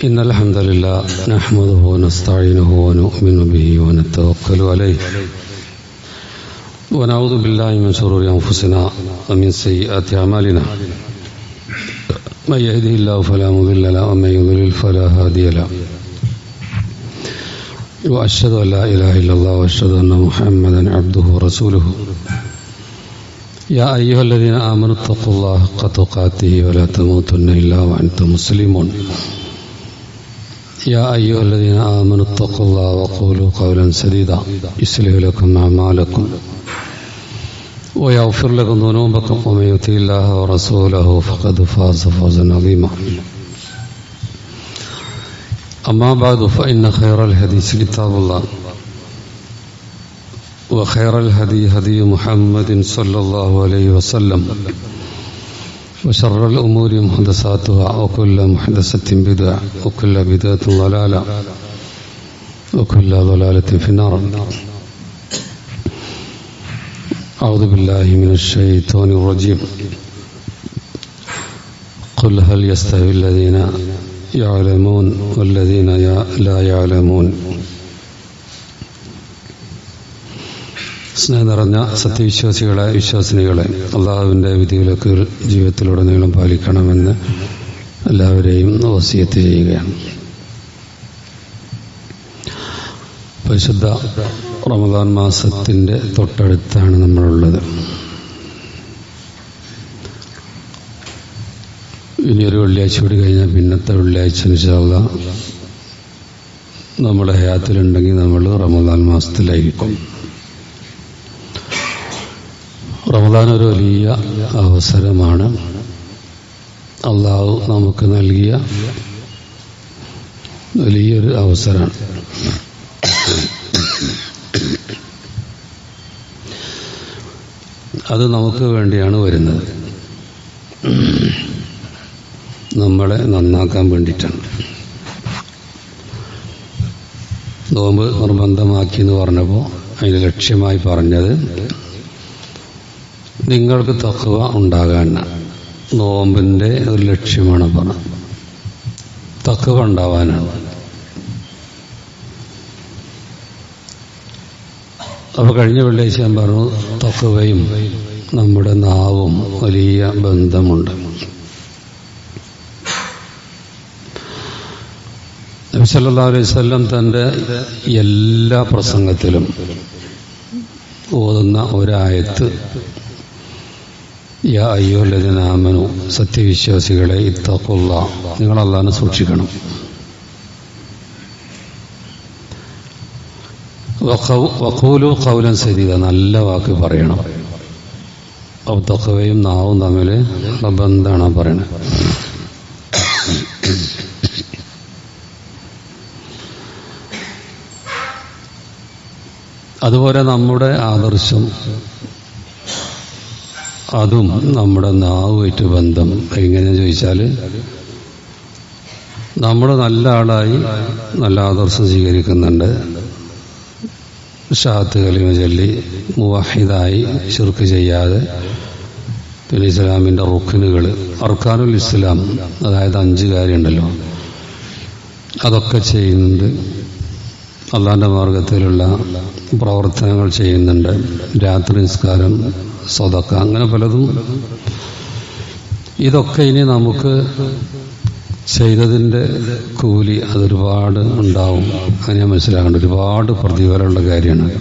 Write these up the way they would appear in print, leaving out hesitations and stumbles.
إن الحمد لله نحمده ونستعينه ونؤمن به ونتوكل عليه ونعوذ بالله من شرور أنفسنا ومن سيئات أعمالنا من يهده الله فلا مضل له ومن يضلل فلا هادي له وأشهد أن لا إله إلا الله وأشهد أن محمدا عبده ورسوله يا أيها الذين آمنوا اتقوا الله حق تقاته ولا تموتن إلا وأنتم مسلمون يا أيها الذين آمنوا اتقوا الله وقولوا قولا سديدا يصلح لكم أعمالكم ويغفر لكم ذنوبكم ومن يطع الله ورسوله فقد فاز فوزا عظيما أما بعد فإن خير الحديث كتاب الله وخير الهدي هدي محمد صلى الله عليه وسلم وشر الأمور محدثاتها وكل محدثة بدعة وكل بدعة ضلالة وكل ضلالة في النار. أعوذ بالله من الشيطان الرجيم. قل هل يستوي الذين يعلمون والذين لا يعلمون. സ്നേഹം നിറഞ്ഞ സത്യവിശ്വാസികളെ, വിശ്വാസിനികളെ, അള്ളാഹുവിൻ്റെ വിധികളൊക്കെ ജീവിതത്തിലുടനീളം പാലിക്കണമെന്ന് എല്ലാവരെയും വസിയത്ത് ചെയ്യുകയാണ്. പരിശുദ്ധ റമദാൻ മാസത്തിൻ്റെ തൊട്ടടുത്താണ് നമ്മളുള്ളത്. ഇനിയൊരു വെള്ളിയാഴ്ച കൂടി കഴിഞ്ഞാൽ പിന്നത്തെ വെള്ളിയാഴ്ച ഇൻഷാ അല്ലാഹ് നമ്മുടെ ഹയാത്തിലുണ്ടെങ്കിൽ നമ്മൾ റമദാൻ മാസത്തിലായിരിക്കും. റമദാൻ ഒരു വലിയ അവസരമാണ്. അള്ളാഹു നമുക്ക് നൽകിയ വലിയൊരു അവസരമാണ്. അത് നമുക്ക് വേണ്ടിയാണ് വരുന്നത്, നമ്മളെ നന്നാക്കാൻ വേണ്ടിയിട്ടാണ്. നോമ്പ് നിർബന്ധമാക്കി എന്ന് പറഞ്ഞപ്പോൾ അതിൻ്റെ ലക്ഷ്യമായി പറഞ്ഞത് നിങ്ങൾക്ക് തഖ്വ ഉണ്ടാകാൻ നോമ്പിൻ്റെ ഒരു ലക്ഷ്യമാണ് പറഞ്ഞത്. തഖ്വ ഉണ്ടാവാനാണ്. അപ്പോൾ കഴിഞ്ഞ വെള്ളിയാഴ്ച ഞാൻ പറഞ്ഞു, തഖ്വയും നമ്മുടെ നാവും വലിയ ബന്ധമുണ്ട്. നബി സല്ലല്ലാഹു അലൈഹി വസല്ലം തൻ്റെ എല്ലാ പ്രസംഗത്തിലും ഓതുന്ന ഒരായത്ത്, യാ അയ്യുഹല്ലദീന ആമനു, സത്യവിശ്വാസികളെ, ഇത്തഖുല്ലാഹ്, നിങ്ങൾ അല്ലാഹുവിനെ സൂക്ഷിക്കണം. വഖൂലു ഖൗലൻ സദീദ, നല്ല വാക്ക് പറയണം. അപ്പോൾ തഖ്വയും നാവും തമ്മിൽ ബന്ധമാണ് പറയണത്. അതുപോലെ നമ്മുടെ ആദർശം, അതും നമ്മുടെ നാവുമായിട്ട് ബന്ധം. എങ്ങനെയാണെന്ന് ചോദിച്ചാൽ, നമ്മൾ നല്ല ആളായി നല്ല ആദർശം സ്വീകരിക്കുന്നുണ്ട്, ഷഹാദത്ത് കലിമ ചൊല്ലി മുവഹിദായി ശിർക്ക് ചെയ്യാതെ, പിന്നെ ഇസ്ലാമിൻ്റെ റുക്നുകൾ, അർക്കാനുൽ ഇസ്ലാം, അതായത് 5 കാര്യമുണ്ടല്ലോ, അതൊക്കെ ചെയ്യുന്നുണ്ട്, അള്ളാഹിൻ്റെ മാർഗത്തിലുള്ള പ്രവർത്തനങ്ങൾ ചെയ്യുന്നുണ്ട്, രാത്രി നിസ്കാരം, സദഖ, അങ്ങനെ പലതും. ഇതൊക്കെ ഇനി നമുക്ക് ചെയ്തതിൻ്റെ കൂലി അതൊരുപാട് ഉണ്ടാവും. അങ്ങനെ മനസ്സിലാക്കേണ്ട ഒരുപാട് പ്രതിഫലമുള്ള കാര്യമാണ്.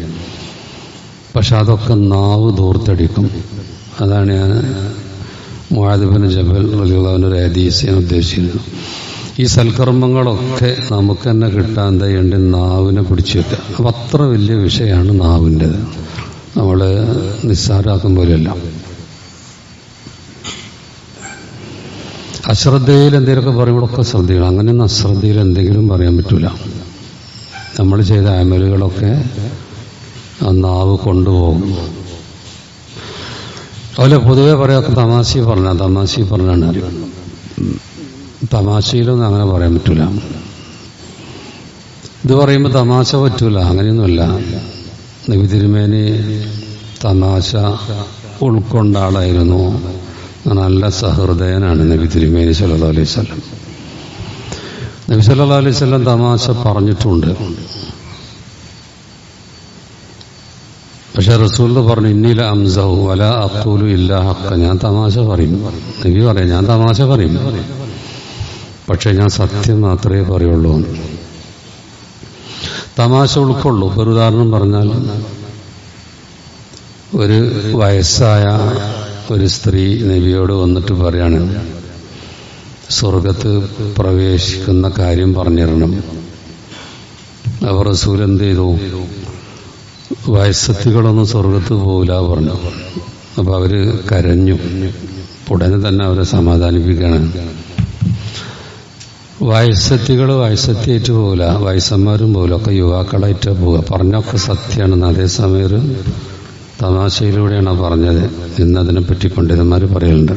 പക്ഷെ അതൊക്കെ നാവ് ദൂർത്തടിക്കും. അതാണ് ഞാൻ മുആദ് ബിൻ ജബൽ റളിയല്ലാഹു അൻഹു ഒരു ഹദീസ് ഞാൻ ഉദ്ദേശിക്കുന്നത്. ഈ സൽക്കർമ്മങ്ങളൊക്കെ നമുക്ക് തന്നെ കിട്ടാൻ തയ്യണ്ട് നാവിനെ പിടിച്ചു വെക്കുക. അപ്പം അത്ര വലിയ വിഷയമാണ് നാവിൻ്റെത്. നമ്മൾ നിസ്സാരാക്കും പോലെയല്ല. അശ്രദ്ധയിൽ എന്തെങ്കിലുമൊക്കെ പറയുമ്പോഴൊക്കെ ശ്രദ്ധിക്കണം. അങ്ങനെയൊന്നും അശ്രദ്ധയിൽ എന്തെങ്കിലും പറയാൻ പറ്റില്ല. നമ്മൾ ചെയ്ത അമലുകളൊക്കെ ആ നാവ് കൊണ്ടുപോകും. അതുപോലെ പൊതുവെ പറയാത്ത തമാശ പറഞ്ഞാണ് അറിയാം. തമാശയിലൊന്നും അങ്ങനെ പറയാൻ പറ്റില്ല. ഇത് പറയുമ്പോൾ തമാശ പറ്റൂല, അങ്ങനെയൊന്നുമല്ല. നബി തിരുമേനി തമാശ ഉൾക്കൊണ്ട ആളായിരുന്നു. നല്ല സഹൃദയനാണ് നബി തിരുമേനി സല്ലല്ലാഹു അലൈഹി വസല്ലം. നബി സല്ലല്ലാഹു അലൈഹി വസല്ലം തമാശ പറഞ്ഞിട്ടുണ്ട്. പക്ഷെ റസൂൽ പറഞ്ഞു ഇന്നീല അംസഹു വല അഖൂലു ഇല്ലാ ഹഖ, ഞാൻ തമാശ പറയും. നബി പറയാം ഞാൻ തമാശ പറയും, പക്ഷെ ഞാൻ സത്യം മാത്രമേ പറയുള്ളൂ. തമാശ ഉൾക്കൊള്ളൂ. ഒരു ഉദാഹരണം പറഞ്ഞാൽ, ഒരു വയസ്സായ ഒരു സ്ത്രീ നബിയോട് വന്നിട്ട് പറയാണ് സ്വർഗത്ത് പ്രവേശിക്കുന്ന കാര്യം പറഞ്ഞിരണം. അവർ റസൂൽ എന്ത് ചെയ്തു? വയസ്സത്തികളൊന്നും സ്വർഗത്ത് പോകില്ല പറഞ്ഞു. അപ്പൊ അവര് കരഞ്ഞു. ഉടനെ തന്നെ അവരെ സമാധാനിപ്പിക്കുകയാണ്. വയസ്സത്തിയായിട്ട് പോകില്ല, വയസ്സന്മാരും പോകില്ല, ഒക്കെ യുവാക്കളായിട്ട് പോവുക. പറഞ്ഞൊക്കെ സത്യമാണെന്ന്. അതേസമയം തമാശയിലൂടെയാണ് പറഞ്ഞത് എന്നതിനെപ്പറ്റി പണ്ഡിതന്മാർ പറയലുണ്ട്.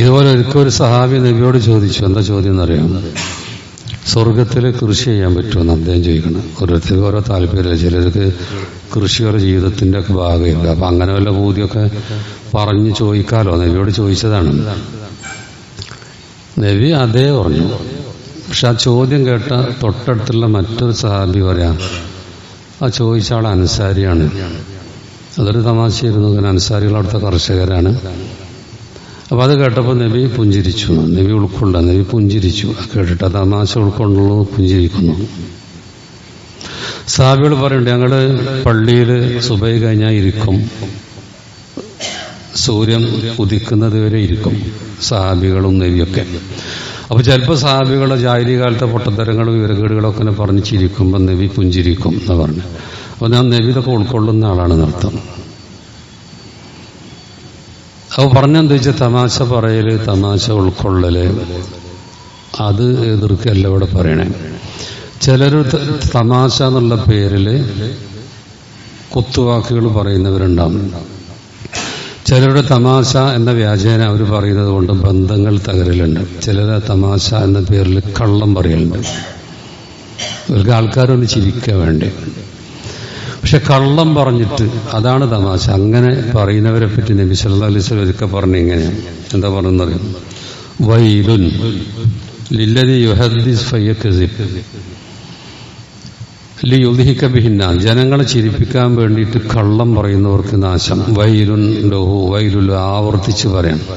ഇതുപോലെ ഒരിക്കൽ ഒരു സഹാബി നബിയോട് ചോദിച്ചു. എന്താ ചോദ്യം എന്നറിയാം? സ്വർഗത്തിൽ കൃഷി ചെയ്യാൻ പറ്റുമെന്ന് അദ്ദേഹം ചോദിക്കണം. ഓരോരുത്തർക്ക് ഓരോ താല്പര്യമില്ല. ചിലർക്ക് കൃഷിയുടെ ജീവിതത്തിന്റെ ഒക്കെ ഭാഗമായിരിക്കും. അപ്പൊ അങ്ങനെ വല്ല ബോധ്യമൊക്കെ പറഞ്ഞു ചോദിക്കാലോ. നബിയോട് ചോദിച്ചതാണ്. നബി അതേ പറഞ്ഞു. പക്ഷെ ആ ചോദ്യം കേട്ട തൊട്ടടുത്തുള്ള മറ്റൊരു സഹാബി പറയാം, ആ ചോദിച്ച ആൾ അൻസാരിയാണ്. അതൊരു തമാശയായിരുന്നു. അങ്ങനെ അൻസാരികൾ അവിടുത്തെ കർഷകരാണ്. അപ്പൊ അത് കേട്ടപ്പോൾ നബി പുഞ്ചിരിച്ചു. നബി ഉൾക്കൊണ്ട നബി പുഞ്ചിരിച്ചു. കേട്ടിട്ട് തമാശ ഉൾക്കൊണ്ടുള്ളൂ പുഞ്ചിരിക്കുന്നു. സഹാബികൾ പറയുന്നുണ്ട്, ഞങ്ങള് പള്ളിയിൽ സുബഹി കഴിഞ്ഞാൽ ഇരിക്കും, സൂര്യൻ ഉദിക്കുന്നത് വരെ ഇരിക്കും, സഹാബികളും നബിയൊക്കെ. അപ്പൊ ചിലപ്പോൾ സഹാബികളുടെ ജാഹിലി കാലത്തെ പൊട്ടത്തരങ്ങളും വിവരക്കേടുകളൊക്കെ പറഞ്ഞ് ചിരിക്കുമ്പോൾ നബി പുഞ്ചിരിക്കും എന്ന് പറഞ്ഞു. അപ്പൊ ഞാൻ നബി ഇതൊക്കെ ഉൾക്കൊള്ളുന്ന ആളാണെന്ന് അർത്ഥം. അപ്പൊ പറഞ്ഞെന്താ വെച്ചാൽ തമാശ പറയല്, തമാശ ഉൾക്കൊള്ളല്, അത് എതിർക്കല്ല ഇവിടെ പറയണേ. ചിലർ തമാശ എന്നുള്ള പേരില് കുത്തുവാക്കുകൾ പറയുന്നവരുണ്ടാവും. ചിലരുടെ തമാശ എന്ന വ്യാജേന അവർ പറയുന്നത് കൊണ്ട് ബന്ധങ്ങൾ തകരലുണ്ട്. ചിലരെ തമാശ എന്ന പേരിൽ കള്ളം പറയലുണ്ട്. ഇവർക്ക് ആൾക്കാരൊന്ന് ചിരിക്കാൻ വേണ്ടി. പക്ഷെ കള്ളം പറഞ്ഞിട്ട് അതാണ് തമാശ. അങ്ങനെ പറയുന്നവരെ പറ്റി നബി സല്ലല്ലാഹു അലൈഹി വസല്ലം ഒരിക്കൽ പറഞ്ഞു. ഇങ്ങനെയാണ്. എന്താ പറഞ്ഞത്? വൈലുൻ ലില്ലദി യുഹദ്ദിസ് ഫയക്സിബ് ലിയുദ്ഹിക ബിഹിന്ന, ജനങ്ങളെ ചിരിപ്പിക്കാൻ വേണ്ടിയിട്ട് കള്ളം പറയുന്നവർക്ക് നാശം. വൈലുൻ ലഹു വൈലുൽ, ആവർത്തിച്ച് പറയണം.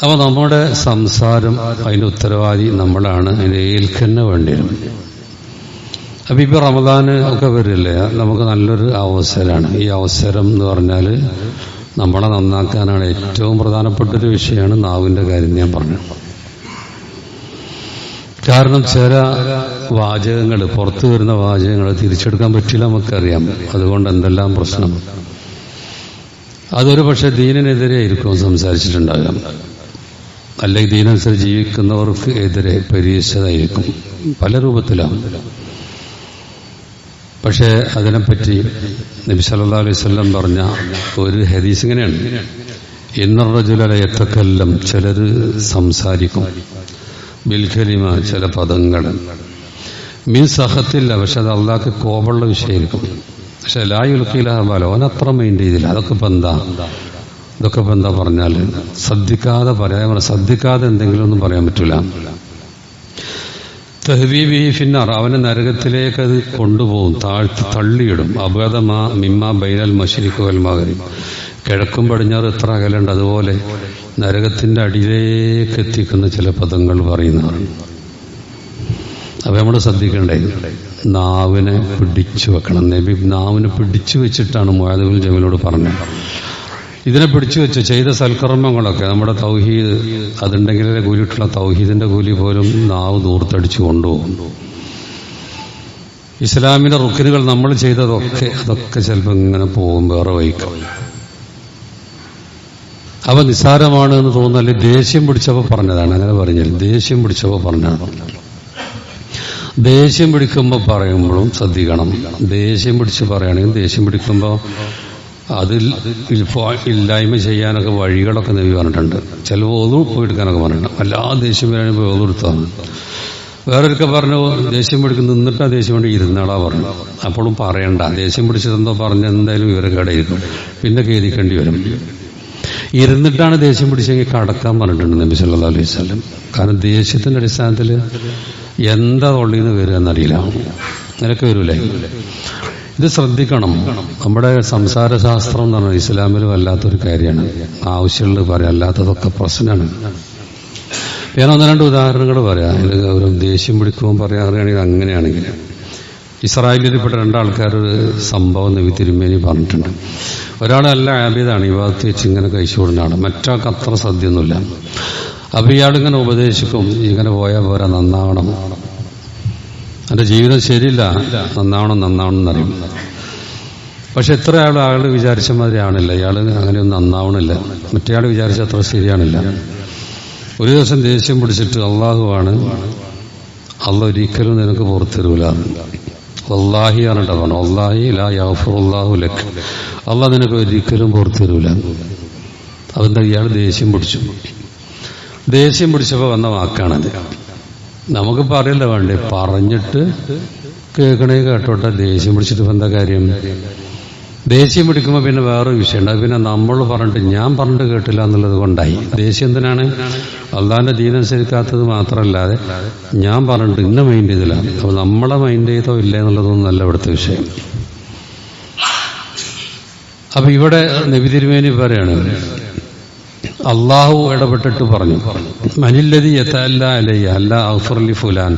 അപ്പൊ നമ്മുടെ സംസാരം അതിന്റെ ഉത്തരവാദി നമ്മളാണ്. അതിന്റെ ഏൽക്കന്നെ വേണ്ടി വരും. അപ്പൊ ഇപ്പൊ റമദാന് ഒക്കെ വരില്ലേ, നമുക്ക് നല്ലൊരു അവസരമാണ്. ഈ അവസരം എന്ന് പറഞ്ഞാൽ നമ്മളെ നന്നാക്കാനാണ്. ഏറ്റവും പ്രധാനപ്പെട്ടൊരു വിഷയമാണ് നാവിന്റെ കാര്യം ഞാൻ പറഞ്ഞു. കാരണം ചില വാചകങ്ങൾ, പുറത്തു വരുന്ന വാചകങ്ങൾ തിരിച്ചെടുക്കാൻ പറ്റില്ല, നമുക്കറിയാം. അതുകൊണ്ട് എന്തെല്ലാം പ്രശ്നം. അതൊരു പക്ഷെ ദീനിനെതിരെ ആയിരിക്കും സംസാരിച്ചിട്ടുണ്ടാകാം, അല്ലെങ്കിൽ ദീനനുസരിച്ച് ജീവിക്കുന്നവർക്ക് എതിരെ പരീക്ഷതായിരിക്കും. പല രൂപത്തിലാണ്. പക്ഷേ അതിനെപ്പറ്റി നബി സല്ലല്ലാഹു അലൈഹി വസല്ലം പറഞ്ഞ ഒരു ഹദീസ് ഇങ്ങനെയാണ്: ഇന്നർ റജുല ലയതകല്ലം, ചിലർ സംസാരിക്കും, ബിൽകലിമ, ചില പദങ്ങൾ, മിൻ സഖത്തില്ല, പക്ഷെ അത് അള്ളാഹ്ക്ക് കോപമുള്ള വിഷയമായിരിക്കും. പക്ഷെ ലാ യുൽഖിലഹ ബാല, അവനത്ര മൈൻഡ് ചെയ്തില്ല. ഇതൊക്കെ ഇപ്പൊ എന്താ പറഞ്ഞാൽ ശ്രദ്ധിക്കാതെ പറയാൻ, ശ്രദ്ധിക്കാതെ എന്തെങ്കിലും ഒന്നും പറയാൻ പറ്റൂല. തഹ്വീബി ഫിന്നാർ, അവനെ നരകത്തിലേക്ക് അത് കൊണ്ടുപോകും, താഴ്ത്തി തള്ളിയിടും. അബദമാ മിമ്മ ബൈനൽ മശ്രിഖ് വൽ മഗ്രിബ്, കിഴക്കും പടിഞ്ഞാറും എത്ര അകലുണ്ട്, അതുപോലെ നരകത്തിന്റെ അടിയിലേക്ക് എത്തിക്കുന്ന ചില പദങ്ങൾ പറയുന്നവരാണ്. അപ്പൊ നമ്മൾ ശ്രദ്ധിക്കണ്ടേ, നാവിനെ പിടിച്ചു വെക്കണം. നബി നാവിനെ പിടിച്ചു വെച്ചിട്ടാണ് മുആദ് ബിൻ ജബലോട് പറഞ്ഞത്. ഇതിനെ പിടിച്ചു വെച്ച് ചെയ്ത സൽക്കർമ്മങ്ങളൊക്കെ, നമ്മുടെ തൗഹീദ് അതുണ്ടെങ്കിലേ കൂലിയിട്ടുള്ള തൗഹീദിന്റെ കൂലി പോലും നാവ് ദൂർത്തടിച്ചു കൊണ്ടുപോകും. ഇസ്ലാമിന്റെ റുക്കിനുകൾ നമ്മൾ ചെയ്തതൊക്കെ അതൊക്കെ ചിലപ്പോൾ ഇങ്ങനെ പോകും വേറെ വഹിക്കും. അവ നിസ്സാരമാണ് എന്ന് തോന്നുന്നല്ലേ. ദേഷ്യം പിടിച്ചപ്പോൾ പറഞ്ഞതാണ്, അങ്ങനെ പറഞ്ഞില്ല. ദേഷ്യം പിടിച്ചപ്പോൾ പറഞ്ഞതാണ്. ദേഷ്യം പിടിക്കുമ്പോൾ പറയുമ്പോഴും ശ്രദ്ധിക്കണം. ദേഷ്യം പിടിച്ച് പറയുകയാണെങ്കിൽ ദേഷ്യം പിടിക്കുമ്പോൾ അതിൽ ഇല്ലായ്മ ചെയ്യാനൊക്കെ വഴികളൊക്കെ നബി പറഞ്ഞിട്ടുണ്ട്. ചില ഓതു പോയെടുക്കാനൊക്കെ പറഞ്ഞിട്ടുണ്ട്. വല്ലാതെ ദേഷ്യം വരാനും ഓതെടുത്താണ്. വേറൊരുക്കെ പറഞ്ഞു ദേഷ്യം പിടിക്കുന്ന നിന്നിട്ട് ആ ദേഷ്യം കൊണ്ട് ഇരുന്നാളാ പറഞ്ഞു. അപ്പോഴും പറയണ്ട, ദേഷ്യം പിടിച്ചതെന്തോ പറഞ്ഞ് എന്തായാലും വിവരക്കേടായിരിക്കും, പിന്നെ ഖേദിക്കേണ്ടി വരും. ഇരുന്നിട്ടാണ് ദേഷ്യം പിടിച്ചെങ്കിൽ കടക്കാൻ പറഞ്ഞിട്ടുണ്ട് നബി സല്ലല്ലാഹു അലൈഹി വസല്ലം. കാരണം ദേഷ്യത്തിന്റെ അടിസ്ഥാനത്തിൽ എന്താ ഉള്ളിന്ന് വരിക എന്നറിയില്ല, അങ്ങനെയൊക്കെ വരൂലേ. ഇത് ശ്രദ്ധിക്കണം. നമ്മുടെ സംസാരശാസ്ത്രം എന്ന് പറഞ്ഞാൽ ഇസ്ലാമിൽ വല്ലാത്തൊരു കാര്യമാണ്. ആവശ്യമുള്ളത് പറയാം, അല്ലാത്തതൊക്കെ പ്രശ്നമാണ്. ഞാൻ ഒന്ന് രണ്ട് ഉദാഹരണങ്ങൾ പറയാം. ഇത് ഒരു ദേഷ്യം പിടിക്കുമ്പോൾ പറയാറുകയാണെങ്കിൽ അങ്ങനെയാണെങ്കിൽ ഇസ്രായേലിൽപ്പെട്ട രണ്ടാൾക്കാരൊരു സംഭവം നബി തിരുമേനി പറഞ്ഞിട്ടുണ്ട്. ഒരാൾ നല്ല ആബിദാണ്, ഇബാദത്ത് വെച്ച് ഇങ്ങനെ കഴിച്ചുകൊണ്ടാണ്, മറ്റാൾക്ക് അത്ര സദ്യമൊന്നുമില്ല. അപ്പൊ ഇയാളിങ്ങനെ ഉപദേശിക്കും, ഇങ്ങനെ പോയാൽ പോരാ, നന്നാവണം, എൻ്റെ ജീവിതം ശരിയില്ല, നന്നാവണം എന്നറിയും. പക്ഷെ എത്ര ആൾ വിചാരിച്ച മാതിരി ആണില്ല, ഇയാൾ അങ്ങനെയൊന്നും നന്നാവണില്ല, മറ്റേയാൾ വിചാരിച്ച അത്ര ശരിയാണില്ല. ഒരു ദിവസം ദേഷ്യം പിടിച്ചിട്ട് അള്ളാഹുവാണ്, അള്ള ഒരിക്കലും നിനക്ക് പുറത്തരൂല, വല്ലാഹി ആണിട്ടാ പറഞ്ഞു, വല്ലാഹി ലാ യഗ്ഫിറുല്ലാഹു ലക്, അള്ള നിനക്ക് ഒരിക്കലും പുറത്തരൂല. അതെന്താ, ഇയാൾ ദേഷ്യം പിടിച്ചു. ദേഷ്യം പിടിച്ചപ്പോൾ വന്ന വാക്കാണത്. നമുക്ക് പറയല്ല വേണ്ടേ, പറഞ്ഞിട്ട് കേൾക്കണേ കേട്ടോട്ടെ, ദേഷ്യം പിടിച്ചിട്ട് ഇപ്പം എന്താ കാര്യം? ദേഷ്യം പിടിക്കുമ്പോൾ പിന്നെ വേറൊരു വിഷയമുണ്ട്. അത് പിന്നെ നമ്മൾ പറഞ്ഞിട്ട് ഞാൻ പറഞ്ഞിട്ട് കേട്ടില്ല എന്നുള്ളത് കൊണ്ടായി. ദേഷ്യം എന്തിനാണ്? അള്ളാന്റെ ദീനനുസരിക്കാത്തത് മാത്രമല്ലാതെ ഞാൻ പറഞ്ഞിട്ട് ഇന്ന മൈൻഡ് ചെയ്തില്ല. അപ്പൊ നമ്മളെ മൈൻഡ് ചെയ്തോ ഇല്ല എന്നുള്ളതൊന്നും അല്ല ഇവിടുത്തെ വിഷയം. അപ്പൊ ഇവിടെ നബി തിരുമേനി പറയാണ്, അള്ളാഹു ഇടപെട്ടിട്ട് പറഞ്ഞു, മനില്ലതി യതഅല്ല അലയ്യ അല്ലാ അഗ്ഫിർ ലി ഫുലാൻ,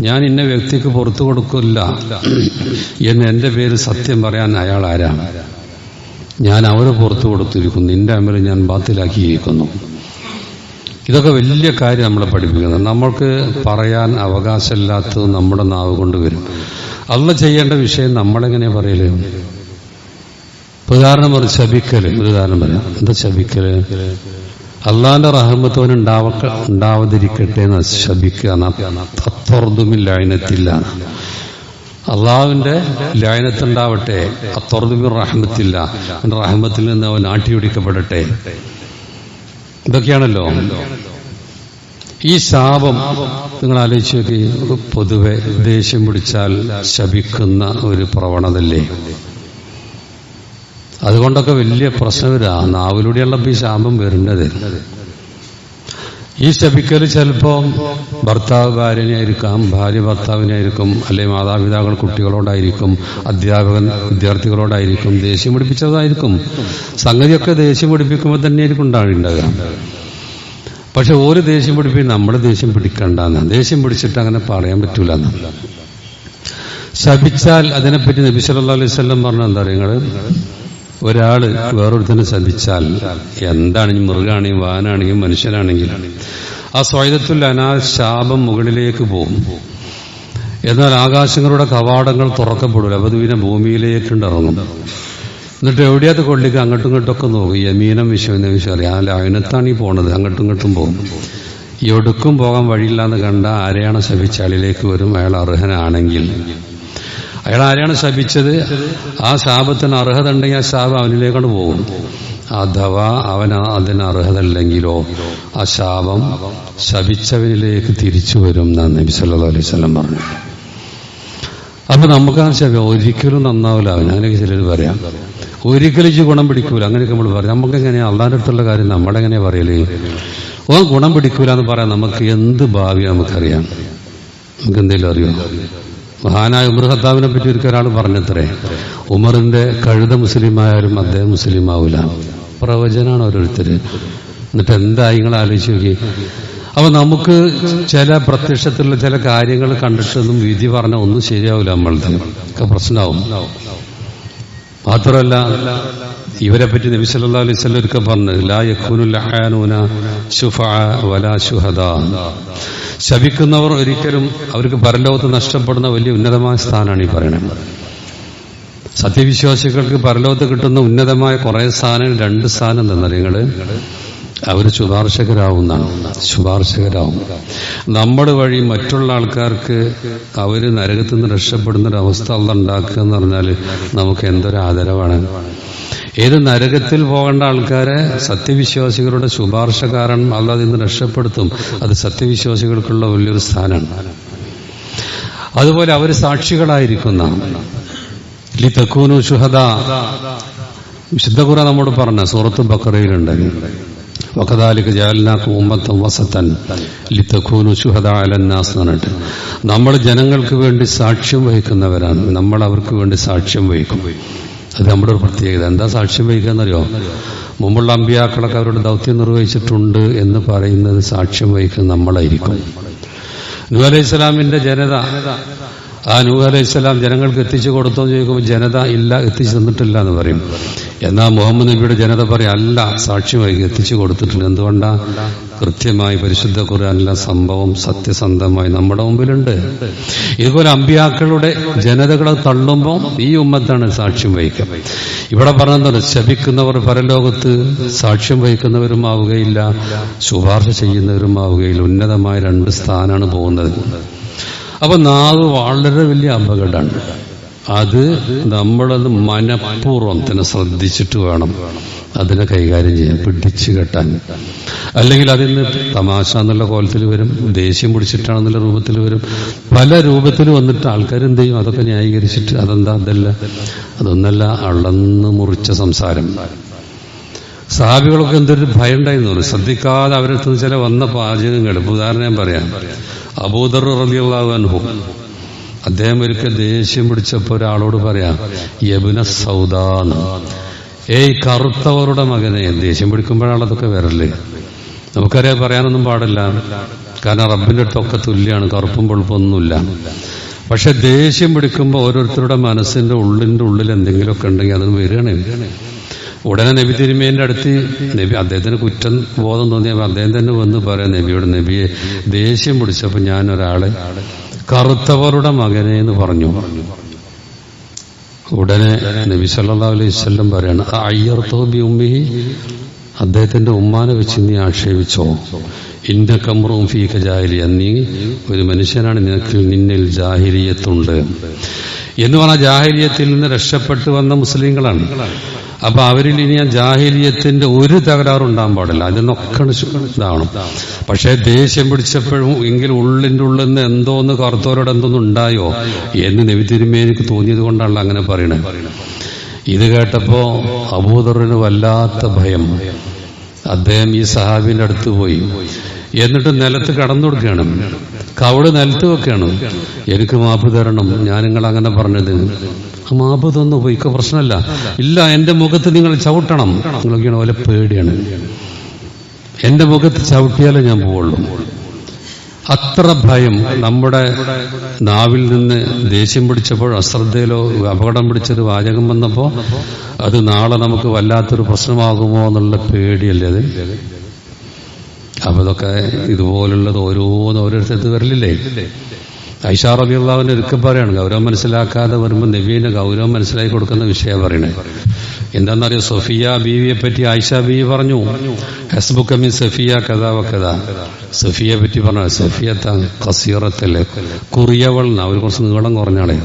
ഞാൻ ഇന്ന വ്യക്തിക്ക് പുറത്തു കൊടുക്കില്ല എന്ന് എന്റെ പേര് സത്യം പറയാൻ അയാൾ ആരാണ്? ഞാൻ അവന് പുറത്തു കൊടുത്തിരിക്കുന്നു, നിന്റെ അമൽ ഞാൻ ബാത്തിലാക്കിയിരിക്കുന്നു. ഇതൊക്കെ വലിയ കാര്യം നമ്മളെ പഠിപ്പിക്കുന്നത്. നമ്മൾക്ക് പറയാൻ അവകാശമില്ലാത്തത് നമ്മുടെ നാവ് കൊണ്ട് വരും. അള്ള ചെയ്യേണ്ട വിഷയം നമ്മളെങ്ങനെയാ പറയല്? ഉദാഹരണം പറയും, ശപിക്കല്. ഒരു ഉദാഹരണം പറയാം. എന്താ ശപിക്കല്? അള്ളാന്റെ റഹ്മത്തോന് ഉണ്ടാവാതിരിക്കട്ടെ എന്ന് ശപിക്കുക. അത്തൊർദുമില്ലായ്നത്തില്ല, അള്ളാഹുവിന്റെ ലായനത്തുണ്ടാവട്ടെ. അത്തൊർദുമിൻ റഹ്മത്തില്ല, അവന്റെ റഹ്മത്തിൽ നിന്ന് അവൻ ആട്ടിയൊടിക്കപ്പെടട്ടെ. ഇതൊക്കെയാണല്ലോ ഈ ശാപം. നിങ്ങൾ ആലോചിച്ച് നോക്കി, പൊതുവെ ദേഷ്യം പിടിച്ചാൽ ശപിക്കുന്ന ഒരു പ്രവണതല്ലേ? അതുകൊണ്ടൊക്കെ വലിയ പ്രശ്നം വരാ. നാവിലൂടെയുള്ള ഈ ശാപം വരുന്നത്. ഈ ശപിക്കൽ ചിലപ്പോ ഭർത്താവ് ഭാര്യനെയായിരിക്കാം, ഭാര്യ ഭർത്താവിനായിരിക്കും, അല്ലെങ്കിൽ മാതാപിതാക്കൾ കുട്ടികളോടായിരിക്കും, അധ്യാപകൻ വിദ്യാർത്ഥികളോടായിരിക്കും, ദേഷ്യം പിടിപ്പിച്ചതായിരിക്കും. സംഗതിയൊക്കെ ദേഷ്യം പിടിപ്പിക്കുമ്പോൾ തന്നെയായിരിക്കും ഉണ്ടാകുക. പക്ഷെ ഒരു ദേഷ്യം പിടിപ്പിക്കും, നമ്മുടെ ദേഷ്യം പിടിക്കണ്ടെന്ന്. ദേഷ്യം പിടിച്ചിട്ട് അങ്ങനെ പറയാൻ പറ്റൂല എന്ന്. ശപിച്ചാൽ അതിനെപ്പറ്റി നബി സല്ലല്ലാഹു അലൈഹി വസല്ലം പറഞ്ഞ എന്താ പറയുക, ഒരാള് വേറൊരുത്തനെ ശപിച്ചാൽ, എന്താണ് മൃഗാണെങ്കിലും വാനാണെങ്കിലും മനുഷ്യനാണെങ്കിലും, ആ സ്വൈതത്തുൽ അനാ ശാപം മുകളിലേക്ക് പോകും. എന്നാൽ ആകാശങ്ങളുടെ കവാടങ്ങൾ തുറക്കപ്പെടില്ല. അപ്പൊ അത് പിന്നെ ഭൂമിയിലേക്ക് ഇറങ്ങും. എന്നിട്ട് എവിടെയത് കൊള്ളിക്കുക, അങ്ങോട്ടും ഇങ്ങോട്ടൊക്കെ നോക്കും. യമീനം വിശ്വം അറിയാം, ആ ലയനത്താണ് ഈ പോണത്, അങ്ങോട്ടും ഇങ്ങോട്ടും പോകും. എവിടേക്കും പോകാൻ വഴിയില്ലാന്ന് കണ്ട ആരെയാണ് ശപിച്ച അയാളിലേക്ക് വരും. അയാൾ അർഹനാണെങ്കിൽ, അയാൾ ആരെയാണ് ശപിച്ചത്, ആ ശാപത്തിന് അർഹത ഉണ്ടെങ്കിൽ ആ ശാപം അവനിലേക്കാണ് പോകും. അഥവാ അവൻ അതിന് അർഹതല്ലെങ്കിലോ ആ ശാപം ശപിച്ചവനിലേക്ക് തിരിച്ചു വരും എന്നാണ് നബി സല്ലല്ലാഹു അലൈഹി വസല്ലം പറഞ്ഞു. അപ്പൊ നമുക്ക് ആ ശാപം ഒരിക്കലും നന്നാവില്ല അവൻ. അങ്ങനെയൊക്കെ ചിലർ പറയാം, ഒരിക്കലും ഗുണം പിടിക്കൂല, അങ്ങനെയൊക്കെ നമ്മൾ പറയാം. നമുക്ക് എങ്ങനെയാ അള്ളാന്റെ അടുത്തുള്ള കാര്യം നമ്മളെങ്ങനെയാ പറയല്? ഓ ഗുണം പിടിക്കൂല എന്ന് പറയാൻ നമുക്ക് എന്ത് ഭാവി നമുക്കറിയാം? നമുക്ക് എന്തെങ്കിലും അറിയോ? മഹാനായ ഉമർ ഖത്താബിനെ പറ്റി ഒരിക്കൽ പറഞ്ഞത്രേ, ഉമറിന്റെ കഴുത മുസ്ലിമായാലും അദ്ദേഹം മുസ്ലിം ആവൂല. പ്രവചനാണ് ഓരോരുത്തര്. എന്നിട്ട് എന്തായി നിങ്ങൾ ആലോചിച്ച് നോക്കി. അപ്പൊ നമുക്ക് ചില പ്രത്യക്ഷത്തിലുള്ള ചില കാര്യങ്ങൾ കണ്ടിട്ടൊന്നും വിധി പറഞ്ഞാൽ ഒന്നും ശരിയാവില്ല, നമ്മളത് ഒക്കെ പ്രശ്നമാവും. മാത്രമല്ല ഇവരെ പറ്റി നബി സല്ലല്ലാഹു അലൈഹി വസല്ലം ഒരിക്കൽ പറഞ്ഞു, ലാ യകൂനുൽ ലഹാനൂന ശുഫഅ വലാ ശുഹദാ, ശപിക്കുന്നവർ ഒരിക്കലും അവർക്ക് പരലോകത്ത് നഷ്ടപ്പെടുന്ന വലിയ ഉന്നതമായ സ്ഥാനമാണ് ഈ പറയുന്നത്. സത്യവിശ്വാസികൾക്ക് പരലോകത്ത് കിട്ടുന്ന ഉന്നതമായ കുറെ സ്ഥാനങ്ങൾ, 2 സ്ഥാനം തന്നറിയങ്ങള് അവർ ശുപാർശകരാവുന്നതാണ്. ശുപാർശകരാവും. നമ്മുടെ വഴി മറ്റുള്ള ആൾക്കാർക്ക് അവര് നരകത്തിൽ നിന്ന് രക്ഷപ്പെടുന്നൊരവസ്ഥ ഉണ്ടാക്കുക എന്ന് പറഞ്ഞാൽ നമുക്ക് എന്തൊരു ആദരവാണ്. ഏത് നരകത്തിൽ പോകേണ്ട ആൾക്കാരെ സത്യവിശ്വാസികളുടെ ശുപാർശകാരൻ അല്ലാതെ ഇന്ന് രക്ഷപ്പെടുത്തും. അത് സത്യവിശ്വാസികൾക്കുള്ള വലിയൊരു സ്ഥാനമാണ്. അതുപോലെ അവർ സാക്ഷികളായിരിക്കുന്ന ലിതകൂനു ശുഹദാ, വിശുദ്ധ ഖുർആൻ നമ്മോട് പറഞ്ഞ സൂറത്ത് ബഖറയിലുണ്ട്, വകദാലിക ജഅൽനാകും ഉമ്മത്തൻ വസതൻ ലിതകൂനു ശുഹദാ അലന്നാസ് എന്ന് പറഞ്ഞിട്ട്. നമ്മൾ ജനങ്ങൾക്ക് വേണ്ടി സാക്ഷ്യം വഹിക്കുന്നവരാണ്, നമ്മൾ അവർക്ക് വേണ്ടി സാക്ഷ്യം വഹിക്കും. അത് നമ്മുടെ ഒരു പ്രത്യേകത. എന്താ സാക്ഷ്യം വഹിക്കുക എന്നറിയോ? മുമ്പുള്ള അമ്പിയാക്കളൊക്കെ അവരുടെ ദൗത്യം നിർവഹിച്ചിട്ടുണ്ട് എന്ന് പറയുന്നത് സാക്ഷ്യം വഹിക്കുന്നത് നമ്മളായിരിക്കും. നൂഹ് അലൈഹി സ്വലാമിന്റെ ജനത, ആ നൂഹ് അലൈഹി സ്വലാം ജനങ്ങൾക്ക് എത്തിച്ചു കൊടുത്തോന്ന് ചോദിക്കുമ്പോൾ ജനത ഇല്ല, എത്തിച്ചു തന്നിട്ടില്ല എന്ന് പറയും. എന്നാൽ മുഹമ്മദ് നബിയുടെ ജനത പറയും അല്ല, സാക്ഷ്യം വഹിക്കുക, എത്തിച്ചു കൊടുത്തിട്ടുണ്ട്. എന്തുകൊണ്ടാ? കൃത്യമായി പരിശുദ്ധ ഖുർആനിലെ സംഭവം സത്യസന്ധമായി നമ്മുടെ മുമ്പിലുണ്ട്. ഇതുപോലെ അമ്പിയാക്കളുടെ ജനതകളെ തള്ളുമ്പോൾ ഈ ഉമ്മത്താണ് സാക്ഷ്യം വഹിക്കുക. ഇവിടെ പറഞ്ഞത് ശപിക്കുന്നവർ പരലോകത്ത് സാക്ഷ്യം വഹിക്കുന്നവരുമാവുകയില്ല, ശുപാർശ ചെയ്യുന്നവരുമാവുകയില്ല. ഉന്നതമായ 2 സ്ഥാനാണ് പോകുന്നത്. അപ്പൊ നാവ് വളരെ വലിയ അപകടമാണ്. അത് നമ്മളത് മനഃപൂർവ്വം തന്നെ ശ്രദ്ധിച്ചിട്ട് വേണം അതിനെ കൈകാര്യം ചെയ്യാൻ, പിടിച്ചു കെട്ടാൻ. അല്ലെങ്കിൽ അതിന് തമാശ എന്നുള്ള കോലത്തിൽ വരും, ദേഷ്യം പിടിച്ചിട്ടാണെന്നുള്ള രൂപത്തിൽ വരും, പല രൂപത്തിൽ വന്നിട്ട് ആൾക്കാർ എന്ത് ചെയ്യും? അതൊക്കെ ന്യായീകരിച്ചിട്ട് അതെന്താ, അതൊന്നല്ല, അളന്ന് മുറിച്ച സംസാരം. സഹാബികളൊക്കെ എന്തൊരു ഭയം ഉണ്ടായിരുന്നു, ശ്രദ്ധിക്കാതെ അവരെടുത്ത് ചില വന്ന പാചകങ്ങൾ. ഉദാഹരണം ഞാൻ പറയാം. അബൂദർ റളിയല്ലാഹു അൻഹു, അദ്ദേഹം ഒരിക്കൽ ദേഷ്യം പിടിച്ചപ്പോ ഒരാളോട് പറയാം, യബ്ന സൗദാന്ന്, ഏയ് കറുത്തവരുടെ മകനെ. ദേഷ്യം പിടിക്കുമ്പോഴാണ് അതൊക്കെ വരല്ലേ. നമുക്കറിയാം പറയാനൊന്നും പാടില്ല, കാരണം റബ്ബിന്റെ അടുത്തൊക്കെ തുല്യാണ്, കറുപ്പും വെളുപ്പൊന്നുമില്ല. പക്ഷെ ദേഷ്യം പിടിക്കുമ്പോൾ ഓരോരുത്തരുടെ മനസ്സിന്റെ ഉള്ളിൽ എന്തെങ്കിലുമൊക്കെ ഉണ്ടെങ്കിൽ അതിന് വരികയാണ്. ഉടനെ നബി തിരുമേന്റെ അടുത്ത് അദ്ദേഹത്തിന് കുറ്റം ബോധം തോന്നിയപ്പോൾ അദ്ദേഹം തന്നെ വന്ന് പറയാം നബിയോട്, നബിയെ ദേഷ്യം പിടിച്ചപ്പോൾ ഞാൻ ഒരാളെ കറുത്തവരുടെ മകനെ എന്ന് പറഞ്ഞു. ഉടനെ നബി സല്ലല്ലാഹു അലൈഹി വസല്ലം പറയാണ്, അയ്യർതോ ബി ഉമ്മിഹി, അദ്ദേഹത്തിന്റെ ഉമ്മാനെ വെച്ച് നീ ആക്ഷേപിച്ചോ? ഇന്ന കമ്രും ഫീക ജാഹിലിയ, നീ ഒരു മനുഷ്യനാണ്, നിന്നിൽ ജാഹിലിയത്തുണ്ട് എന്ന് പറഞ്ഞാൽ ജാഹിലിയത്തിൽ നിന്ന് രക്ഷപ്പെട്ടു വന്ന മുസ്ലിങ്ങളാണ്. അപ്പൊ അവരിൽ ഇനി ആ ജാഹിലിയത്തിന്റെ ഒരു തകരാറുണ്ടാകാൻ പാടില്ല, അതിനൊക്കെ ഇതാവണം. പക്ഷെ ദേഷ്യം പിടിച്ചപ്പോഴും എങ്കിൽ ഉള്ളിന്റെ ഉള്ളിൽ നിന്ന് എന്തോന്ന് കറുത്തവരോട് എന്തോന്നും ഉണ്ടായോ എന്ന് നബി തിരുമേനിക്ക് തോന്നിയത് കൊണ്ടാണല്ലോ അങ്ങനെ പറയണേ. ഇത് കേട്ടപ്പോ അബൂദറിന് വല്ലാത്ത ഭയം. അദ്ദേഹം ഈ സഹാബിന്റെ അടുത്ത് പോയി, എന്നിട്ട് നിലത്ത് കടന്നു കൊടുക്കുകയാണ്, കവള് നിലത്ത് വെക്കുകയാണ്. എനിക്ക് മാപ്പ് തരണം, ഞാൻ നിങ്ങൾ അങ്ങനെ പറഞ്ഞത്. മാപ്പ് തന്നു പോയി, പ്രശ്നമല്ല. ഇല്ല, എന്റെ മുഖത്ത് നിങ്ങൾ ചവിട്ടണം. നിങ്ങളൊക്കെയാണ് പോലെ പേടിയാണ്, എന്റെ മുഖത്ത് ചവിട്ടിയാലേ ഞാൻ പോവുള്ളൂ. അത്ര ഭയം. നമ്മുടെ നാവിൽ നിന്ന് ദേഷ്യം പിടിച്ചപ്പോൾ, അശ്രദ്ധയിലോ അപകടം പിടിച്ചൊരു വാചകം വന്നപ്പോ അത് നാളെ നമുക്ക് വല്ലാത്തൊരു പ്രശ്നമാകുമോ എന്നുള്ള പേടിയല്ലേ അത്. അപ്പൊ ഇതൊക്കെ ഇതുപോലുള്ളത് ഓരോരുത്തർക്ക് വരലില്ലേ. ഐഷാ റളിയല്ലാഹു അൻഹ ഒരിക്കൽ പറയാണ്, ഗൗരവം മനസ്സിലാക്കാതെ വരുമ്പോൾ നബിയുടെ ഗൗരവം മനസ്സിലാക്കി കൊടുക്കുന്ന വിഷയം പറയണേ. എന്താണെന്നറിയോ? സഫിയ ബീവിയെ പറ്റി ആയിഷ ബീവി പറഞ്ഞു, ഹസ്ബുക മിൻ സഫിയ കഥാ വകഥാ. സഫിയെ പറ്റി പറഞ്ഞു, സഫിയത്ത ഖസീറത്തല്ലേ, കുറിയവൾ. അവർ കുറച്ച് നീളം കുറഞ്ഞാളെ.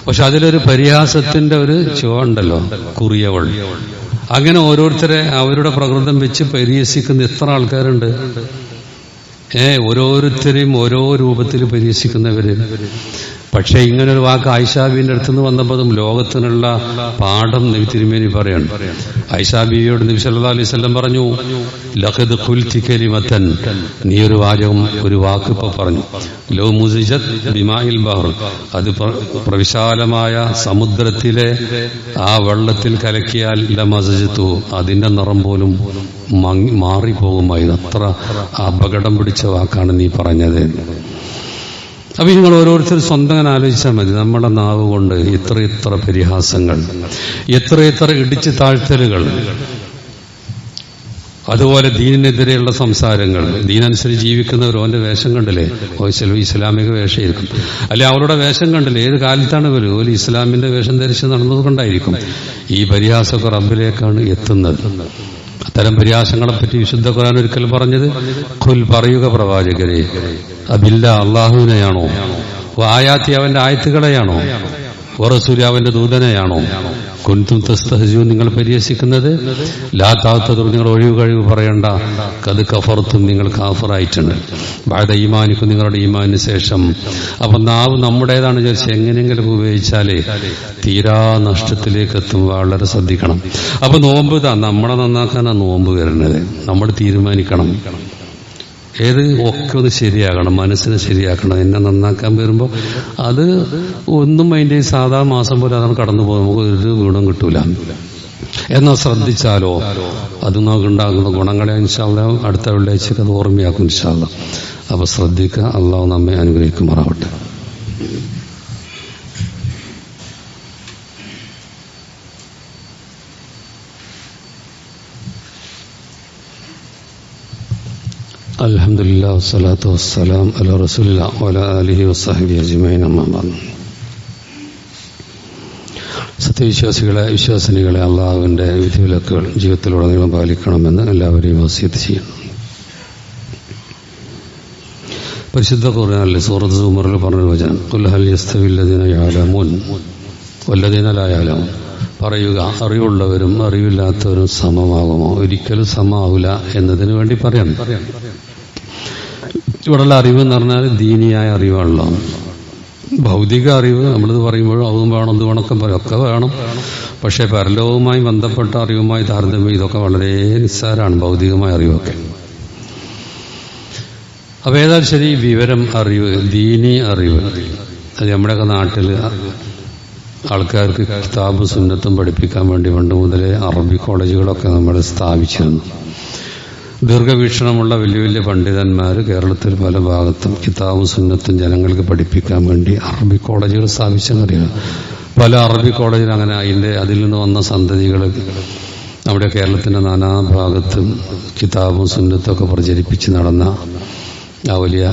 പക്ഷെ അതിലൊരു പരിഹാസത്തിന്റെ ഒരു ചുവണ്ടല്ലോ, കുറിയവൾ. അങ്ങനെ ഓരോരുത്തരെ അവരുടെ പ്രകൃതം വെച്ച് പരിഹസിക്കുന്ന എത്ര ആൾക്കാരുണ്ട്. ഓരോരുത്തരെയും ഓരോ രൂപത്തിൽ പരിഹസിക്കുന്നവര്. പക്ഷെ ഇങ്ങനൊരു വാക്ക് ആയിഷാബീന്റെ അടുത്തുനിന്ന് വന്നപ്പോഴും ലോകത്തിനുള്ള പാഠം നബി തിരുമേനി പറയാണ്. ആയിഷാബിയോട് നബി സല്ലല്ലാഹു അലൈഹി വസല്ലം പറഞ്ഞു, ലഖദ് ഖുൽതി കലിമതൻ, നീ ഒരു വാചകം, ഒരു വാക്ക് ഇപ്പൊ പറഞ്ഞു. ലൗ മുസിജത് ബിമാഇൽ ബഹർ, അത് പ്രവിശാലമായ സമുദ്രത്തിലെ ആ വെള്ളത്തിൽ കലക്കിയാൽ ലമസജതു, അതിന്റെ നിറം പോലും മാറിപ്പോകുമായിരുന്നു. അത്ര അപകടം പിടിച്ച വാക്കാണ് നീ പറഞ്ഞത്. അപ്പൊ നിങ്ങൾ ഓരോരുത്തരും സ്വന്തം ആലോചിച്ചാൽ മതി. നമ്മുടെ നാവ് കൊണ്ട് ഇത്ര പരിഹാസങ്ങൾ, എത്ര ഇടിച്ചു താഴ്ത്തലുകൾ, അതുപോലെ ദീനിനെതിരെയുള്ള സംസാരങ്ങൾ. ദീനനുസരിച്ച് ജീവിക്കുന്നവർ ഓന്റെ വേഷം കണ്ടില്ലേ, ചില ഇസ്ലാമിക വേഷമായിരിക്കും, അല്ലെ അവരുടെ വേഷം കണ്ടില്ലേ. ഏത് കാലത്താണ് ഇവർ ഒരു ഇസ്ലാമിന്റെ വേഷം ധരിച്ച് നടന്നതുകൊണ്ടായിരിക്കും ഈ പരിഹാസമൊക്കെ റബ്ബിലേക്കാണ് എത്തുന്നത്. അത്തരം പരിഹാസങ്ങളെപ്പറ്റി വിശുദ്ധ ഖുർആൻ ഒരിക്കൽ പറഞ്ഞത്, ഖുൽ, പറയുക പ്രവാചകരെ, അബില്ല, അള്ളാഹുവിനെയാണോ, ആയാത്തി അവന്റെ ആയത്തുകളെയാണോ, വറസൂലി അവന്റെ ദൂതനെയാണോ, കുൻതും തസ്തഹ്സിഊൻ നിങ്ങൾ പരിഹസിക്കുന്നത്, ലാ തഅ്തദിറൂ നിങ്ങൾ ഒഴിവ് കഴിവ് പറയണ്ട, ഖദ് കഫർതും നിങ്ങൾ കാഫിറായിട്ടുണ്ട്, ബഅദ ഈമാനിക്കും നിങ്ങളുടെ ഈമാനിന് ശേഷം. അപ്പൊ നാവ് നമ്മുടേതാണ് വിചാരിച്ച് എങ്ങനെയെങ്കിലും ഉപയോഗിച്ചാലേ തീരാ നഷ്ടത്തിലേക്ക് എത്തും. വളരെ ശ്രദ്ധിക്കണം. അപ്പൊ നോമ്പ് നമ്മളെ നന്നാക്കാനാണ് നോമ്പ് വരുന്നത്. നമ്മൾ തീരുമാനിക്കണം ഏത് ഒക്കെ ഒന്ന് ശരിയാക്കണം, മനസ്സിനെ ശരിയാക്കണം. എന്നെ നന്നാക്കാൻ വരുമ്പോൾ അത് ഒന്നും അതിൻ്റെ സാധാരണ മാസം പോലെ അതാണ് കടന്നു പോകും, നമുക്ക് ഒരു ഗുണം കിട്ടൂല. എന്നാൽ ശ്രദ്ധിച്ചാലോ അത് നമുക്ക് ഉണ്ടാകുന്ന ഗുണങ്ങളെ ഇൻഷാ അല്ലാഹ് അടുത്ത വെള്ളിയാഴ്ചക്ക് അത് ഓർമ്മയാക്കും ഇൻഷാ അല്ലാഹ്. അപ്പൊ ശ്രദ്ധിക്കുക. അള്ളാഹു നമ്മെ അനുഗ്രഹിക്കുമാറാവട്ടെ. അൽഹംദുലില്ലാഹി വസ്സലാത്തു വസ്സലാം അലാ റസൂലില്ലാഹി വഅലാ ആലിഹി വസ്സഹ്ബിഹി അജ്മഈൻ. അമ്മാ ബഅദ്. സത്യവിശ്വാസികളെ, വിശ്വാസിനികളെ, അള്ളാഹുവിൻ്റെ വിധിവിലക്കുകൾ ജീവിതത്തിലുടനീളം പാലിക്കണമെന്ന് എല്ലാവരെയും വസിയത്ത് ചെയ്യുന്നു. പരിശുദ്ധ ഖുർആനിൽ സൂറത്ത് സുമറിൽ പറഞ്ഞൊരു വചനം, ഖുൽ ഹൽ യസ്തവില്ലദീന യഅലമൂൻ വല്ലദീന ലാ യഅലമൂൻ. പറയുക, അറിവുള്ളവരും അറിവില്ലാത്തവരും സമമാകുമോ? ഒരിക്കലും സമമാവില്ല എന്നതിന് വേണ്ടി പറയാം. ഇവിടെയുള്ള അറിവ് എന്ന് പറഞ്ഞാൽ ദീനിയായ അറിവാണല്ലോ. ഭൗതിക അറിവ് നമ്മളിത് പറയുമ്പോഴും അതും വേണം, ഇത് വേണമൊക്കെ പറയും, ഒക്കെ വേണം. പക്ഷേ പരലോകവുമായി ബന്ധപ്പെട്ട അറിവുമായി താരതമ്യം ഇതൊക്കെ വളരെ നിസ്സാരമാണ്, ഭൗതികമായ അറിവൊക്കെ. അപ്പോൾ ഏതായാലും ശരി, വിവരം, അറിവ്, ദീനി അറിവ്, അത് നമ്മുടെയൊക്കെ നാട്ടിൽ ആൾക്കാർക്ക് കിതാബും സുന്നത്തും പഠിപ്പിക്കാൻ വേണ്ടി പണ്ട് മുതലേ അറബി കോളേജുകളൊക്കെ നമ്മൾ സ്ഥാപിച്ചിരുന്നു. ദീർഘവീക്ഷണമുള്ള വലിയ വലിയ പണ്ഡിതന്മാർ കേരളത്തിൽ പല ഭാഗത്തും കിതാബും സുന്നത്തും ജനങ്ങൾക്ക് പഠിപ്പിക്കാൻ വേണ്ടി അറബി കോളേജുകൾ സ്ഥാപിച്ചെന്നറിയാം. പല അറബി കോളേജിൽ അങ്ങനെ അതിൽ നിന്ന് വന്ന സന്തതികൾ നമ്മുടെ കേരളത്തിൻ്റെ നാനാഭാഗത്തും കിതാബും സുന്നത്തും ഒക്കെ പ്രചരിപ്പിച്ച് നടന്ന ആ വലിയ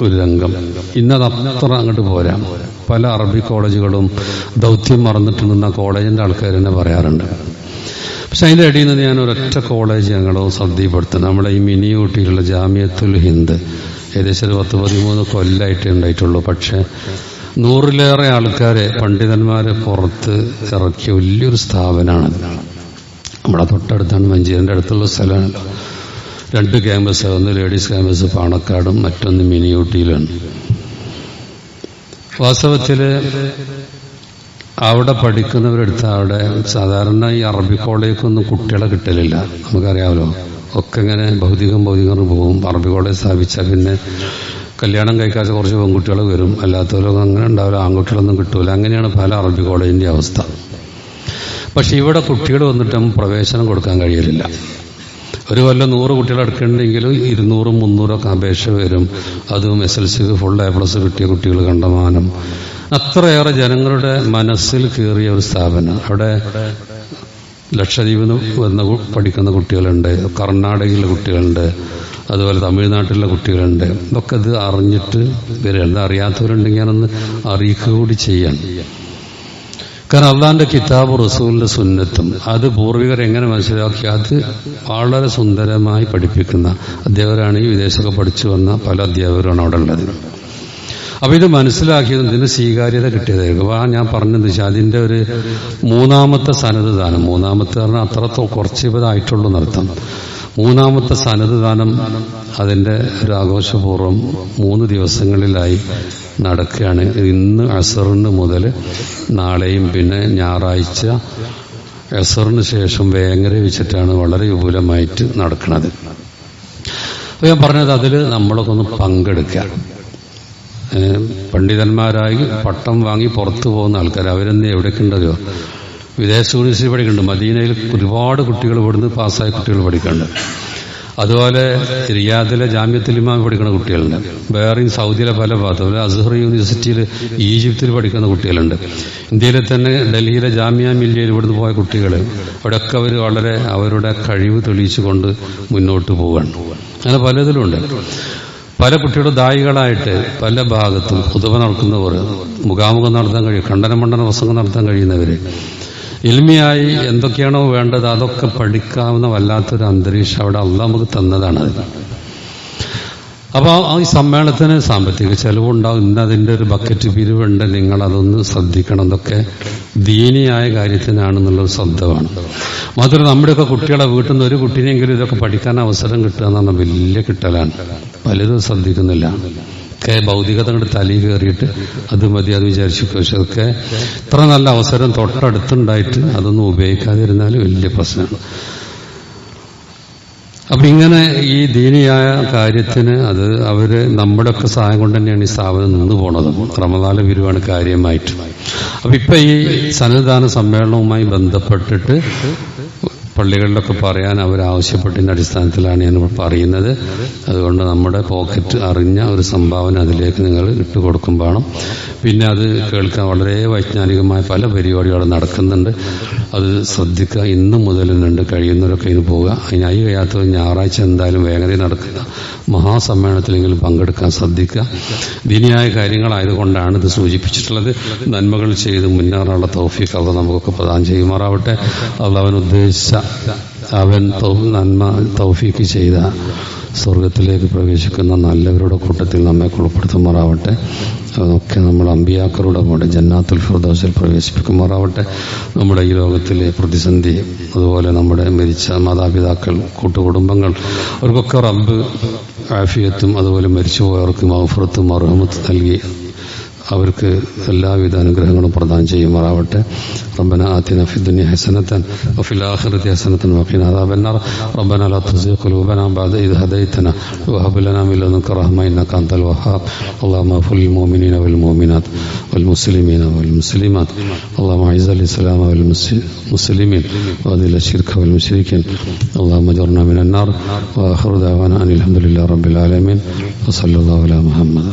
ഒരു രംഗം. ഇന്നത് അത്ര അങ്ങോട്ട് പോരാ. പല അറബി കോളേജുകളും ദൗത്യം മറന്നിട്ടുണ്ടെന്ന കോളേജിൻ്റെ ആൾക്കാർ തന്നെ പറയാറുണ്ട്. പക്ഷെ അതിൻ്റെ ഇടയിൽ നിന്ന് ഞാൻ ഒരൊറ്റ കോളേജ് ഞങ്ങളോ ശ്രദ്ധയിൽപ്പെടുത്തുന്നത്, നമ്മുടെ ഈ മിനി ഊട്ടിയിലുള്ള ജാമിയത്തുൽ ഹിന്ദ്. ഏകദേശം ഒരു 10-13 കൊല്ലമായിട്ടേ ഉണ്ടായിട്ടുള്ളൂ. പക്ഷെ 100-ലേറെ ആൾക്കാരെ, പണ്ഡിതന്മാരെ പുറത്ത് ഇറക്കിയ വലിയൊരു സ്ഥാപനമാണ്. നമ്മുടെ തൊട്ടടുത്താണ്, മഞ്ചേരിൻ്റെ അടുത്തുള്ള സ്ഥലമാണല്ലോ. 2 ക്യാമ്പസ്, ഒന്ന് ലേഡീസ് ക്യാമ്പസ് പാണക്കാടും മറ്റൊന്ന് മിനി ഊട്ടിയിലാണ്. വാസ്തവത്തിൽ അവിടെ പഠിക്കുന്നവരെടുത്ത് അവിടെ സാധാരണ ഈ അറബി കോളേജിലേക്കൊന്നും കുട്ടികളെ കിട്ടലില്ല. നമുക്കറിയാമല്ലോ, ഒക്കെ ഇങ്ങനെ ഭൗതികം പോകും. അറബി കോളേജ് സ്ഥാപിച്ചാൽ പിന്നെ കല്യാണം കഴിക്കാത്ത കുറച്ച് പെൺകുട്ടികൾ വരും, അല്ലാത്തവരൊക്കെ അങ്ങനെ ഉണ്ടാവില്ല, ആൺകുട്ടികളൊന്നും കിട്ടൂല. അങ്ങനെയാണ് പല അറബി കോളേജിൻ്റെ അവസ്ഥ. പക്ഷെ ഇവിടെ കുട്ടികൾ വന്നിട്ടും പ്രവേശനം കൊടുക്കാൻ കഴിയലില്ല. ഒരു കൊല്ലം 100 കുട്ടികൾ എടുക്കണമെങ്കിലും 200-300 അപേക്ഷ വരും. അതും SLCക്ക് ഫുൾ A+ കിട്ടിയ കുട്ടികൾ കണ്ടമാനം. അത്രയേറെ ജനങ്ങളുടെ മനസ്സിൽ കയറിയ ഒരു സ്ഥാപനം. അവിടെ ലക്ഷദ്വീപിൽ നിന്ന് വന്ന് പഠിക്കുന്ന കുട്ടികളുണ്ട്, കർണാടകയിലെ കുട്ടികളുണ്ട്, അതുപോലെ തമിഴ്നാട്ടിലെ കുട്ടികളുണ്ട്. ഇതൊക്കെ ഇത് അറിഞ്ഞിട്ട് വരിക. അറിയാത്തവരുണ്ടെങ്കിൽ ഞാനൊന്ന് അറിയിക്കുക കൂടി ചെയ്യാൻ. കാരണം അള്ളാന്റെ കിതാബ്, റസൂലിന്റെ സുന്നത്തും അത് പൂർവികർ എങ്ങനെ മനസ്സിലാക്കി അത് വളരെ സുന്ദരമായി പഠിപ്പിക്കുന്ന അധ്യാപകരാണ്. ഈ വിദേശമൊക്കെ പഠിച്ചു വന്ന പല അധ്യാപകരാണ് അവിടെ ഉള്ളത്. അപ്പൊ ഇത് മനസ്സിലാക്കിയതും ഇതിന് സ്വീകാര്യത കിട്ടിയതായിരിക്കും. അപ്പൊ ഞാൻ പറഞ്ഞത് വെച്ചാൽ അതിന്റെ ഒരു 3ാമത്തെ സനത് ദാനം, 3ാമത്തെ പറഞ്ഞാൽ അത്ര കുറച്ച് ഇതായിട്ടുള്ളൂ എന്നർത്ഥം. 3ാമത്തെ സനത് ദാനം അതിന്റെ ഒരു ആഘോഷപൂർവ്വം 3 ദിവസങ്ങളിലായി നടക്കുകയാണ്. ഇന്ന് അസറിന് മുതൽ നാളെയും പിന്നെ ഞായറാഴ്ച അസറിന് ശേഷം വേങ്ങര വെച്ചിട്ടാണ് വളരെ വിപുലമായിട്ട് നടക്കുന്നത്. അപ്പോൾ ഞാൻ പറഞ്ഞത് അതിൽ നമ്മളൊക്കെ ഒന്ന് പങ്കെടുക്കുക. പണ്ഡിതന്മാരായി പട്ടം വാങ്ങി പുറത്തു പോകുന്ന ആൾക്കാർ അവരെന്ന് എവിടെയൊക്കെ ഉണ്ടല്ലോ, വിദേശ യൂണിവേഴ്സിറ്റി പഠിക്കുന്നുണ്ട്. മദീനയിൽ ഒരുപാട് കുട്ടികൾ ഇവിടുന്ന് പാസ്സായ കുട്ടികൾ പഠിക്കുന്നുണ്ട്. അതുപോലെ റിയാദിലെ ജാമിയത്തുൽ ഇമാം പഠിക്കുന്ന കുട്ടികളുണ്ട്. വേറെയും സൗദിയിലെ പല ഭാഗത്തും, അസ്ഹർ യൂണിവേഴ്സിറ്റിയിൽ ഈജിപ്തിൽ പഠിക്കുന്ന കുട്ടികളുണ്ട്. ഇന്ത്യയിലെ തന്നെ ഡൽഹിയിലെ ജാമിയ മില്ലിയയിൽ ഇവിടുന്ന് പോയ കുട്ടികൾ, അവിടെയൊക്കെ അവർ വളരെ അവരുടെ കഴിവ് തെളിയിച്ചുകൊണ്ട് മുന്നോട്ട് പോവുകയാണ്. അങ്ങനെ പലതിലുണ്ട്. പല കുട്ടികളും ദായികളായിട്ട് പല ഭാഗത്തും ഖുതുബ നടക്കുന്നവർ, മുഖാമുഖം നടത്താൻ കഴിയും, ഖണ്ഡന പ്രസംഗം നടത്താൻ കഴിയുന്നവർ, ഇൽമിയായി എന്തൊക്കെയാണോ വേണ്ടത് അതൊക്കെ പഠിക്കാവുന്ന വല്ലാത്തൊരു അന്തരീക്ഷം അവിടെ അള്ളാഹ് നമുക്ക് തന്നതാണ്. അപ്പോൾ ഈ സമ്മേളനത്തിന് സാമ്പത്തിക ചെലവുണ്ടാവും, ഇന്നതിൻ്റെ ഒരു ബക്കറ്റ് പിരിവുണ്ട്, നിങ്ങളതൊന്ന് ശ്രദ്ധിക്കണം. ഇതൊക്കെ ദീനിയായ കാര്യത്തിനാണെന്നുള്ളൊരു ശ്രദ്ധ വേണം. മാത്രമല്ല നമ്മുടെയൊക്കെ കുട്ടികളെ വീട്ടിൽ നിന്ന് ഒരു കുട്ടീനെങ്കിലും ഇതൊക്കെ പഠിക്കാൻ അവസരം കിട്ടുക എന്ന് പറഞ്ഞാൽ വലിയ കിട്ടലാണ്. പലരും ശ്രദ്ധിക്കുന്നില്ല. ഒക്കെ ഭൗതികത കൊണ്ട് തലയിൽ കയറിയിട്ട് അത് മതി അത് വിചാരിച്ചു. പക്ഷെ അതൊക്കെ ഇത്ര നല്ല അവസരം തൊട്ടടുത്തുണ്ടായിട്ട് അതൊന്നും ഉപയോഗിക്കാതിരുന്നാൽ വലിയ പ്രശ്നമാണ്. അപ്പൊ ഇങ്ങനെ ഈ ദീനിയായ കാര്യത്തിന് അത് നമ്മുടെയൊക്കെ സഹായം കൊണ്ട് തന്നെയാണ് ഈ സ്ഥാപനം നിന്ന് പോണത്. റമദാനിലെ പിരിവാണ് കാര്യമായിട്ട്. അപ്പൊ ഇപ്പൊ ഈ സന്നദ്ധാന സമ്മേളനവുമായി ബന്ധപ്പെട്ടിട്ട് പള്ളികളിലൊക്കെ പറയാൻ അവരാവശ്യപ്പെട്ടതിന്റെ അടിസ്ഥാനത്തിലാണ് ഞാൻ പറയുന്നത്. അതുകൊണ്ട് നമ്മുടെ പോക്കറ്റ് അറിഞ്ഞ ഒരു സംഭാവന അതിലേക്ക് നിങ്ങൾ ഇട്ടുകൊടുക്കുമ്പോഴും പിന്നെ അത് കേൾക്കാൻ വളരെ വൈജ്ഞാനികമായ പല പരിപാടികളും നടക്കുന്നുണ്ട്. അത് ശ്രദ്ധിക്കുക. ഇന്നു മുതലുണ്ട്, കഴിയുന്നവരൊക്കെ ഇതിന് പോവുക. അതിനായി കഴിയാത്തവർ ഞായറാഴ്ച എന്തായാലും വേഗതയിൽ നടക്കുന്ന മഹാസമ്മേളനത്തിലെങ്കിലും പങ്കെടുക്കാൻ ശ്രദ്ധിക്കുക. ദീനിയായ കാര്യങ്ങളായതുകൊണ്ടാണ് ഇത് സൂചിപ്പിച്ചിട്ടുള്ളത്. നന്മകൾ ചെയ്ത് മുന്നേറാനുള്ള തൗഫീഖ് അള്ളാഹു നമുക്കൊക്കെ പ്രദാനം ചെയ്യുമാറാവട്ടെ. അള്ളാഹു അവൻ ഉദ്ദേശിച്ച അവൻ നന്മ തൗഫീഖ് ചെയ്ത സ്വർഗത്തിലേക്ക് പ്രവേശിക്കുന്ന നല്ലവരുടെ കൂട്ടത്തിൽ നമ്മെ ഉൾപ്പെടുത്തുമാറാവട്ടെ. അതൊക്കെ നമ്മൾ അമ്പിയാക്കളുടെ കൂടെ ജന്നാത്തുൽ ഫിർദൗസിൽ പ്രവേശിപ്പിക്കുമാറാവട്ടെ. നമ്മുടെ ഈ ലോകത്തിലെ പ്രതിസന്ധി, അതുപോലെ നമ്മുടെ മരിച്ച മാതാപിതാക്കൾ, കൂട്ടുകുടുംബങ്ങൾ, അവർക്കൊക്കെ റബ്ബ് ആഫിയത്തും അതുപോലെ മരിച്ചുപോയവർക്ക് മഗ്ഫിറത്തും മർഹമത്തും നൽകി അവർക്ക് എല്ലാവിധ അനുഗ്രഹങ്ങളും പ്രദാനം ചെയ്യുമാറാവട്ടെ. ربنا آتنا في الدنيا حسنة وفي الآخرة حسنة وقنا عذاب النار. ربنا لا تزغ قلوبنا بعد إذ هديتنا وهب لنا من لدنك رحمة إنك أنت الوهاب. اللهم اغفر للمؤمنين والمؤمنات والمسلمين والمسلمات. اللهم أعز الإسلام والمسلمين وأذل الشرك والمشركين. اللهم اجرنا من النار. وآخر دعوانا أن الحمد لله رب العالمين وصلى الله على محمد.